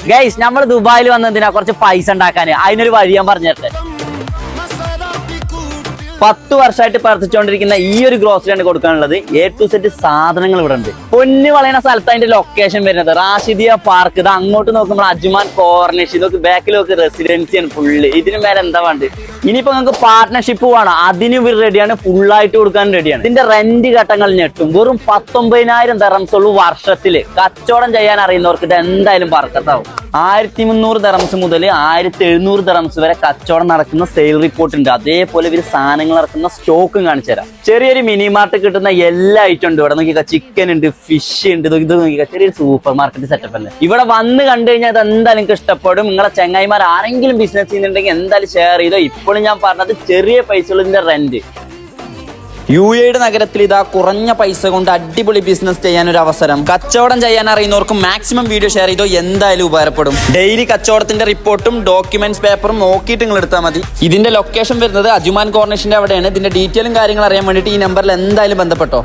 Guys നമ്മൾ ദുബായിൽ വന്നതിനാ കുറച്ച് പൈസ ഉണ്ടാക്കാൻ അതിനൊരു വഴി ഞാൻ പറഞ്ഞിട്ട് 10 വർഷമായിട്ട് പ്രവർത്തിച്ചുകൊണ്ടിരിക്കുന്ന ഈ ഒരു ഗ്രോസറിയാണ് കൊടുക്കാനുള്ളത്. A to Z സാധനങ്ങൾ ഇവിടെ ഉണ്ട്. പൊന്ന് വളയുന്ന സ്ഥലത്ത് അതിന്റെ ലൊക്കേഷൻ വരുന്നത് റാഷിദിയ പാർക്ക്. ഇത് അങ്ങോട്ട് നോക്കുമ്പോൾ അജ്മാൻ കോർണിഷ്, ഇതൊക്കെ ബാക്കിലൊക്കെ റെസിഡൻസിയാണ് ഫുള്ള്. ഇതിന് മേലെ എന്താ വേണ്ടത്? ഇനിയിപ്പോ നിങ്ങൾക്ക് പാർട്ട്ണർഷിപ്പ് വേണം, അതിന് ഇവർ റെഡിയാണ്, ഫുള്ളായിട്ട് കൊടുക്കാൻ റെഡിയാണ്. ഇതിന്റെ റെന്റ് ഘട്ടങ്ങൾ ഞെട്ടും. വെറും 19,000 ദിർഹംസ് ഉള്ളൂ വർഷത്തില്. കച്ചവടം ചെയ്യാൻ അറിയുന്നവർക്ക് ഇത് എന്തായാലും ബർക്കത്താവും. 1300 ദിർഹംസ് മുതൽ 1700 ദിർഹംസ് വരെ കച്ചവടം നടക്കുന്ന സെയിൽ റിപ്പോർട്ട് ഉണ്ട്. അതേപോലെ ഇവർ സാധനങ്ങൾ ഇറക്കുന്ന സ്റ്റോക്കും കാണിച്ചു തരാം. ചെറിയൊരു മിനി മാർട്ട് കിട്ടുന്ന എല്ലാ ഐറ്റം ഉണ്ട് ഇവിടെ. നോക്കിയാൽ ചിക്കൻ ഉണ്ട്, ഫിഷ് ഉണ്ട്. ഇത് നോക്കിയാൽ ചെറിയൊരു സൂപ്പർ മാർക്കറ്റ് സെറ്റപ്പ് അല്ലേ. ഇവിടെ വന്ന് കണ്ടു കഴിഞ്ഞാൽ അത് എന്തായാലും നിങ്ങൾക്ക് ഇഷ്ടപ്പെടും. നിങ്ങളെ ചങ്ങായിമാർ ആരെങ്കിലും ബിസിനസ് ചെയ്യുന്നുണ്ടെങ്കിൽ എന്തായാലും ഷെയർ ചെയ്തോ. ഇപ്പോഴും ഞാൻ പറഞ്ഞത് ചെറിയ പൈസയുള്ളതിന്റെ റെന്റ്. UAE നഗരത്തിൽ ഇതാ കുറഞ്ഞ പൈസ കൊണ്ട് അടിപൊളി ബിസിനസ് ചെയ്യാൻ ഒരു അവസരം. കച്ചവടം ചെയ്യാൻ അറിയുന്നവർക്ക് മാക്സിമം വീഡിയോ ഷെയർ ചെയ്തോ, എന്തായാലും ഉപകാരപ്പെടും. ഡെയിലി കച്ചവടത്തിന്റെ റിപ്പോർട്ടും ഡോക്യുമെന്റ്സ് പേപ്പറും നോക്കിയിട്ട് നിങ്ങൾ എടുത്താൽ മതി. ഇതിന്റെ ലൊക്കേഷൻ വരുന്നത് അജ്മാൻ കോർണിഷിന്റെ അവിടെയാണ്. ഇതിന്റെ ഡീറ്റെയിലും കാര്യങ്ങൾ അറിയാൻ വേണ്ടിയിട്ട് ഈ നമ്പറിൽ എന്തായാലും ബന്ധപ്പെട്ടോ.